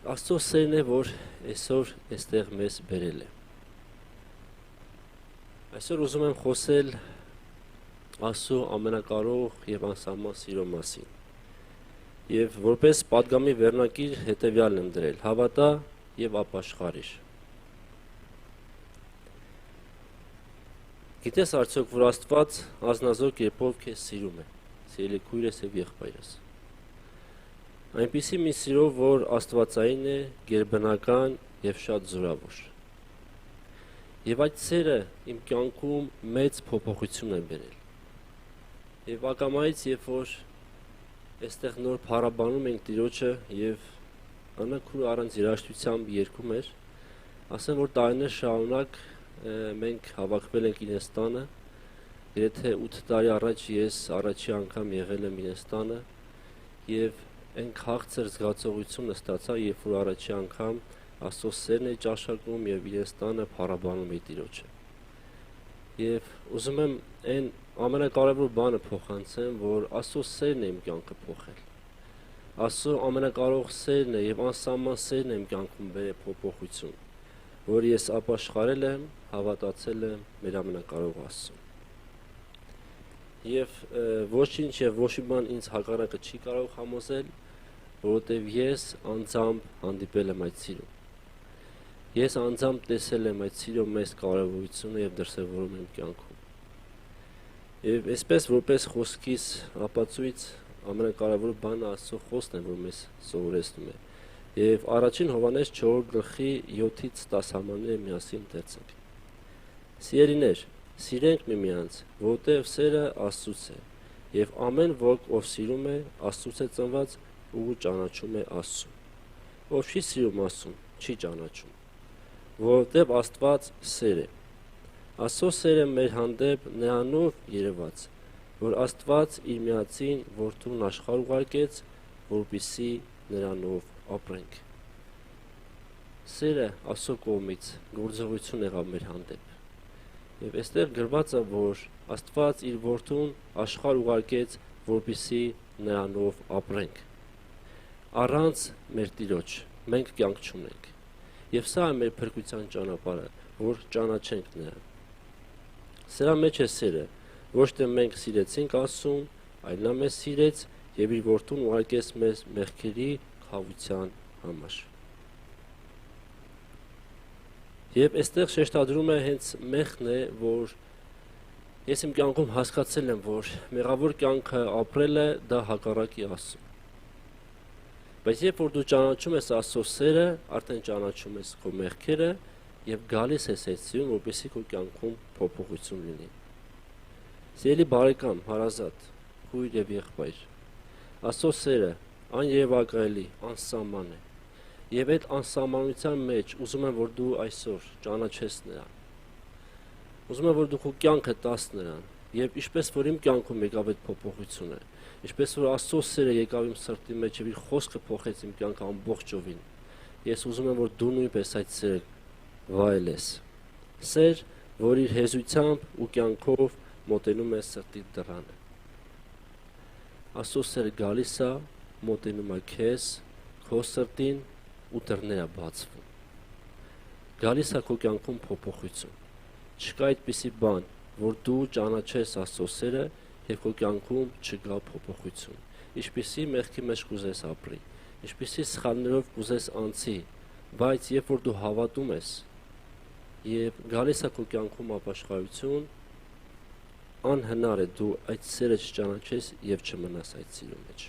Աստծո սերն է, որ այսօր այստեղ մեզ բերել է։ Այսօր ուզում եմ խոսել Աստծո ամենակարող եւ անսահման սիրո մասին։ Եվ որպես պատգամի վերնագիր հետեւյալն եմ դրել. հավատա եւ ապաշխարիր։ Գիտես արդյոք, որ Աստված ազնազոր կերպով քեզ սիրում է, սիրելի քույրս եւ եղբայրս։ Այնպիսի մի սիրով, որ աստվածային է, գերբնական եւ շատ զորավոր։ Եվ այդ սերը իմ կյանքում մեծ փոփոխություն է բերել։ Եվ ակամայից, երբ որ այստեղ նոր փառաբանում ենք Տիրոջը եւ անաքուր առանց երաժշտությամբ երգում էր, ասեմ, որ տարիներ շարունակ մենք հավաքվել ենք Իրենստանը, գրեթե 8 տարի առաջ ես առաջի անգամ եղել եմ Իրենստանը եւ այն քաղցր զգացողությունը ստացա, երբ որ առաջի անգամ Աստծո սերն է ճաշակում եւ Իրենստանը փառաբանում է Տիրոջը։ Եվ ուզում եմ այն ամենակարևոր բանը փոխանցեմ, որ Աստծո սերն է իմ կյանքը փոխել։ Աստծո ամենակարող սերն է եւ անսահման սերն է իմ կյանքում բերել փոփոխություն, որ ես ապաշխարել եմ, հավատացել եմ մեր ամենակարող Աստծուն։ Եվ ոչինչ եւ ոչ մի բան ինձ հակառակը չի կարող համոզել, որովհետեւ ես անձամբ հանդիպել եմ այդ սիրուն։ Ես անձամբ տեսել եմ այդ սիրո մեծ կարևորությունը եւ դրսեւորում եմ կյանքում։ Եվ այսպես որպես խոսքիս ապացույց ամենակարևոր բանը Աստծո խոսքն է, որ մեզ սովորեցնում է։ Եվ առաջին Հովհաննես 4:7-10 համարները միասին դերցենք։ Սիրելիներ, սիրենք միմյանց, որտեղ սերը Աստծուց է, եւ ամեն ոք, ով սիրում է, Աստծուց է ծնված ու ճանաչում է Աստծուն։ Ով չի սիրում Աստծուն, չի ճանաչում, որովհետև Աստված սեր է։ Աստծո սերը մեր հանդեպ նրանով երևաց, որ Աստված իր միածին որդուն աշխարհ ուղարկեց, որպեսզի նրանով ապրենք։ Սերը Աստծո կողմից գործողություն եղավ մեր հանդեպ։ Եվ այստեղ գրված է, որ Աստված իր որդուն աշխարհ ուղարկեց, որպեսզի նրանով ապրենք։ Առանց մեր Տիրոջ մենք կյանք չունենք։ Եվ սա է մեր փրկության ճանապարհը, որ ճանաչենք նրան։ Սրա մեջ է սերը, ոչ թե մենք սիրեցինք Աստծուն, այլ նա մեզ սիրեց եւ իր որդուն ուղարկեց մեզ մեղքերի քավության համար։ Եվ այստեղ շեշտադրում է հենց մեղքն է, որ ես իմ կյանքում հասկացել եմ, որ մեղավոր կյանքը ապրելը դա հակառակի Աստծուն։ Բայց երբ որ դու ճանաչում ես Աստծո սերը, արդեն ճանաչում ես քո մեղքերը եւ գալիս ես այդ սիրուն, որպեսզի քո կյանքում փոփոխություն լինի։ Սիրելի բարեկամ, հարազատ, քույր եւ եղբայր, Աստծո սերը աներևակայելի, անսահման է։ Եվ այդ անսահմանության մեջ ուզում եմ, որ դու այսօր ճանաչես նրան։ Ուզում եմ, որ դու քո կյանքը տաս նրան, եւ ինչպես որ իմ կյանքում եկավ այդ փոփոխությունը, ինչպես որ Աստծո սերը եկավ իմ սրտի մեջ եւ իր խոսքը փոխեց իմ կյանքը ամբողջովին, ես ուզում եմ, որ դու նույնպես այդ սերը վայելես։ Սեր, որ իր հեզությամբ ու կյանքով մոտենում է սրտի դռանը։ Աստծո սերը գալիս է, մոտենում է քեզ, քո սրտին ու դռները բացվում։ Գալիս է քո կյանքում փոփոխություն։ Չկա այդպիսի բան, որ դու ճանաչես Աստծո սերը եւ քո կյանքում չգա փոփոխություն։ Ինչպիսի մեղքի մեջ կուզես ապրի, ինչպիսի սխալներով կուզես անցի, բայց երբ որ դու հավատում ես եւ գալիս է քո կյանքում ապաշխարություն, անհնար է դու այդ սերը չճանաչես եւ չմնաս այդ սիրո մեջ։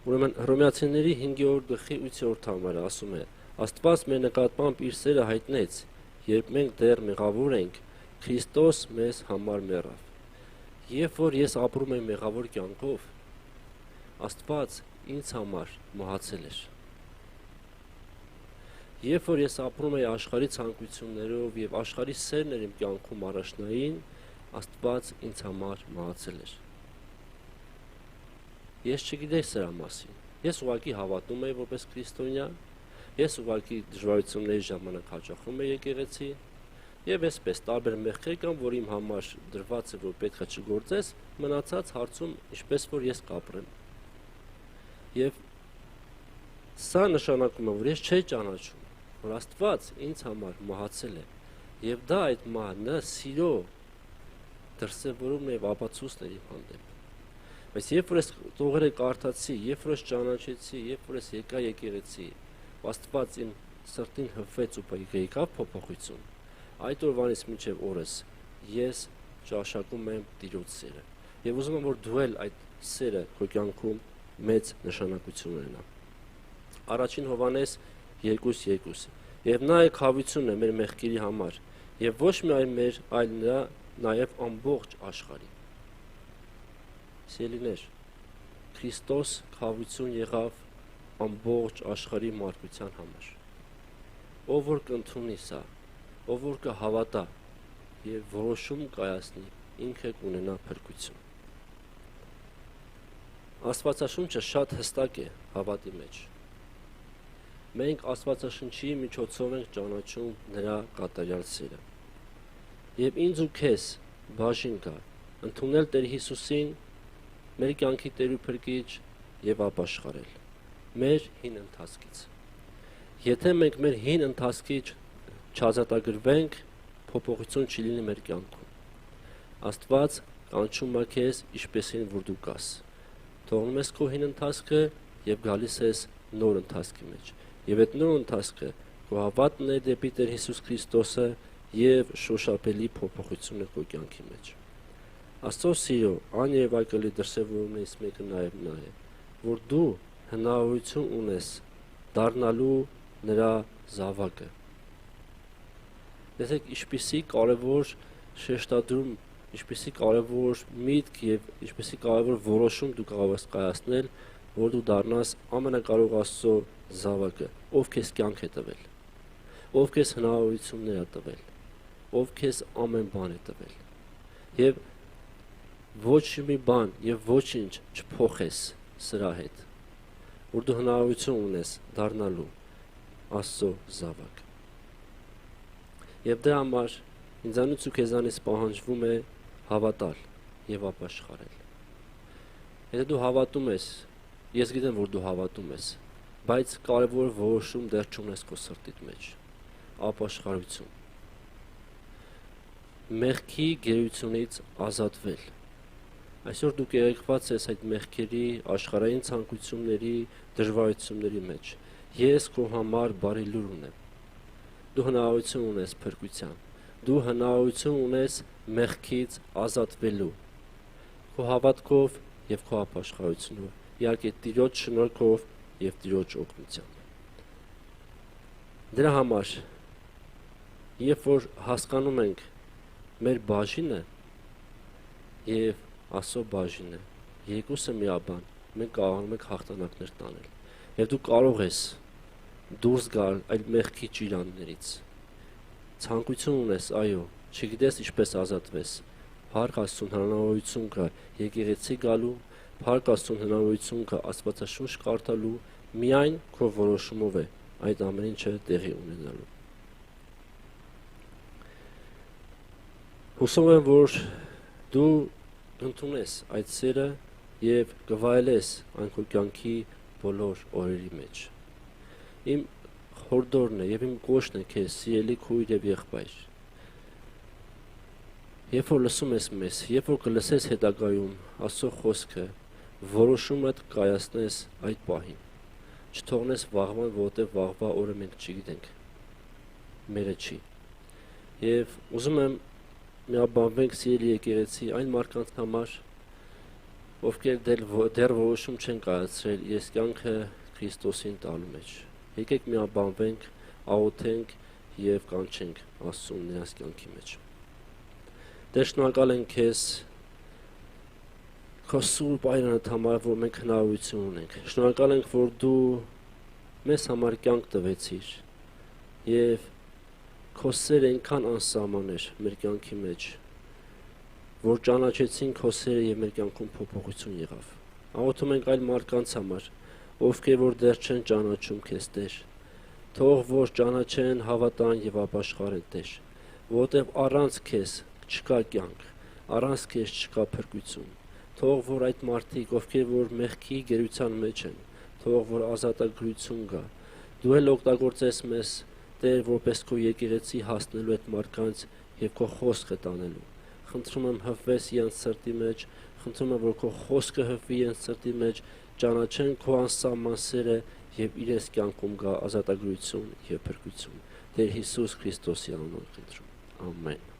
Ուրեմն Հռոմեացիների 5:8 համարը ասում է. Աստված մեր նկատմամբ իր սերը հայտնեց, երբ մենք դեռ մեղավոր ենք, Քրիստոս մեզ համար մեռավ։ Երբ որ ես ապրում եմ մեղավոր կյանքով, Աստված ինձ համար մահացել էր։ Երբ որ ես ապրում եմ աշխարհի ցանկություններով եւ աշխարհի սերն էր իմ կյանքում առաջնային, Աստված ինձ համար մահացել էր։ Ես չգիտեի սրա մասին։ Ես ուղղակի հավատում էի որպես քրիստոնյա, ես ուղղակի դժվարությունների ժամանակ հաճախում էի եկեղեցի, եւ այսպես տարբեր մեղքեր կան, որ իմ համար դրված է, որ պետք է չգործես, մնացած հարցում ինչպես որ ես կապրեմ։ Եվ Սա նշանակում է, որ ես չէի ճանաչում, որ Աստված ինձ համար մահացել է, եւ դա այդ մահը սիրո դրսևորումն է եւ ապացույցն է իմ հանդեպ։ Բայց երբ որ ես տողերը կարդացի, երբ որ ես ճանաչեցի, երբ որ ես եկա եկեղեցի, Աստված իմ սրտին հպվեց ու եկավ փոփոխություն, այդ օրվանից մինչև օրս ես ճաշակում եմ Տիրոջ սերը։ Եվ ուզում եմ, որ դու էլ այդ սերը քո կյանքում մեծ նշանակություն ունենա։ Առաջին Հովհաննես 2:2 Եվ նա է խավությունն է մեր մեղքերի համար, եւ ոչ միայն մեր, այլ նրա նաեւ ամբողջ աշխարհի։ Սիրելիներ, Քրիստոս խավություն եղավ ամբողջ աշխարհի մարդկության համար։ Ով որ կընդունի սա, ով որ կհավատա եւ որոշում կայացնի, ինքը կունենա փրկություն։ Աստվածաշունչը շատ հստակ է հավատի մեջ։ Մենք Աստվածաշնչի միջոցով ենք ճանաչում նրա կատարյալ սերը։ Եվ ինձ ու քեզ բաժին կա ընդունել Տեր Հիսուսին մեր կյանքի Տեր ու Փրկիչ եւ ապաշխարել մեր հին ընթացքից։ Եթե մենք մեր հին ընթացքից չազատագրվենք, փոփոխություն չի լինի մեր կյանքում։ Աստված կանչում է քեզ ինչպեսին որ դու կաս։ Թողնում ես քո հին ընթացքը եւ գալիս ես նոր ընթացքի մեջ։ Եվ այդ նոր ընթացքը քո հավատն է դեպի Տեր Հիսուս Քրիստոսը եւ շոշափելի փոփոխություն է քո կյանքի մեջ։ Աստծո սիրո աներևակայելի դրսևորումներից մեկը նաեւ նա է, որ դու հնարավորություն ունես դառնալու նրա զավակը։ Տեսեք, ինչպիսի կարևոր շեշտադրում, ինչպիսի կարևոր միտք եւ ինչպիսի կարևոր որոշում դու կարող ես կայացնել, որ դու դառնաս ամենակարող Աստծո զավակը, ով քեզ կյանք է տվել, ով քեզ հնարավորություններ է տվել, ով քեզ ամեն բան է տվել։ Եվ ոչ մի բան եւ ոչինչ չփոխես սրա հետ, որ դու հնարավորություն ունես դառնալու Աստծո զավակ։ Եվ դրա համար ինձանից ու քեզանից պահանջվում է հավատալ եւ ապաշխարել։ Եթե դու հավատում ես, ես գիտեմ, որ դու հավատում ես, բայց կարևոր որոշում դեռ չունես քո սրտիդ մեջ։ Ապաշխարություն։ Մեղքի գերությունից ազատվել։ Այսօր դու կերակված ես այդ մեղքերի, աշխարհային ցանկությունների, դժվարությունների մեջ։ Ես քո համար բարի լուր ունեմ։ Դու հնարավորություն ունես փրկության։ Դու հնարավորություն ունես մեղքից ազատվելու։ Քո հավատքով եւ քո ապաշխարությունով, իհարկե Տիրոջ շնորհքով եւ Տիրոջ օգնությամբ։ Դրա համար, երբ որ հասկանում ենք մեր բաժինը եւ Աստծո բաժինը, երկուսը միաբան, մենք կարողանում ենք հաղթանակներ տանել։ Եվ դու կարող ես դուրս գալ այդ մեղքի ճիրաններից։ Ցանկություն ունես, այո, չգիտես ինչպես ազատվես։ Փառք Աստծուն հնարավորություն կա եկեղեցի գալու, փառք Աստծուն հնարավորություն կա Աստվածաշունչ կարդալու, միայն քո որոշումով է այդ ամեն ինչը տեղի ունենալու։ Հուսով եմ, որ դու ընդունես այդ սերը եւ կվայելես այն քո կյանքի բոլոր օրերի մեջ։ Իմ հորդորն է եւ իմ կոչն է քեզ, սիրելի քույր եւ եղբայր։ Երբ որ լսում ես մեզ, երբ որ կլսես հետագայում Աստծո խոսքը, որոշումդ կայացնես այդ պահին։ Չթողնես վաղվան, որովհետեւ վաղվա օրը մենք չգիտենք։ Մերը չի։ Եվ ուզում եմ միաբանվենք սիրելի եկեղեցի այն մարդկանց համար, ովքեր դեռ որոշում չեն կայացրել իրենց կյանքը Քրիստոսին տալու մեջ։ Եկեք միաբանվենք, աղոթենք եւ կանչենք Աստծուն նրանց կյանքի մեջ։ Տեր, շնորհակալ ենք քեզ քո սուրբ այրանդ համար, որ մենք հնարավորություն ունենք։ Շնորհակալ ենք, որ դու մեզ համար կյանք տվեցիր եւ քո սերը այնքան անսահման էր մեր կյանքի մեջ, որ ճանաչեցին քո սերը եւ մեր կյանքում փոփոխություն եղավ։ Աղոթում ենք այլ մարդկանց համար, ովքեր որ դեռ չեն ճանաչում քեզ, Տեր, թող որ ճանաչեն, հավատան եւ ապաշխարեն, Տեր, որովհետեւ առանց քեզ չկա կյանք, առանց քեզ չկա փրկություն։ Թող որ այդ մարդիկ, ովքեր որ մեղքի գերության մեջ են, թող որ ազատագրություն գա։ Դու էլ օգտագործես մեզ, Տեր, որպես քո եկեղեցի հասնելու այդ մարդկանց եւ քո խոսքը տանելու։ Խնդրում եմ հվես իրենց սրտի մեջ, խնդրում եմ, որ քո խոսքը հվի իրենց սրտի մեջ, ճանաչեն քո անսահման սերը եւ իրենց կյանքում գա ազատագրություն եւ փրկություն։ Տեր Հիսուս Քրիստոսի անունով խնդրում։ Ամեն։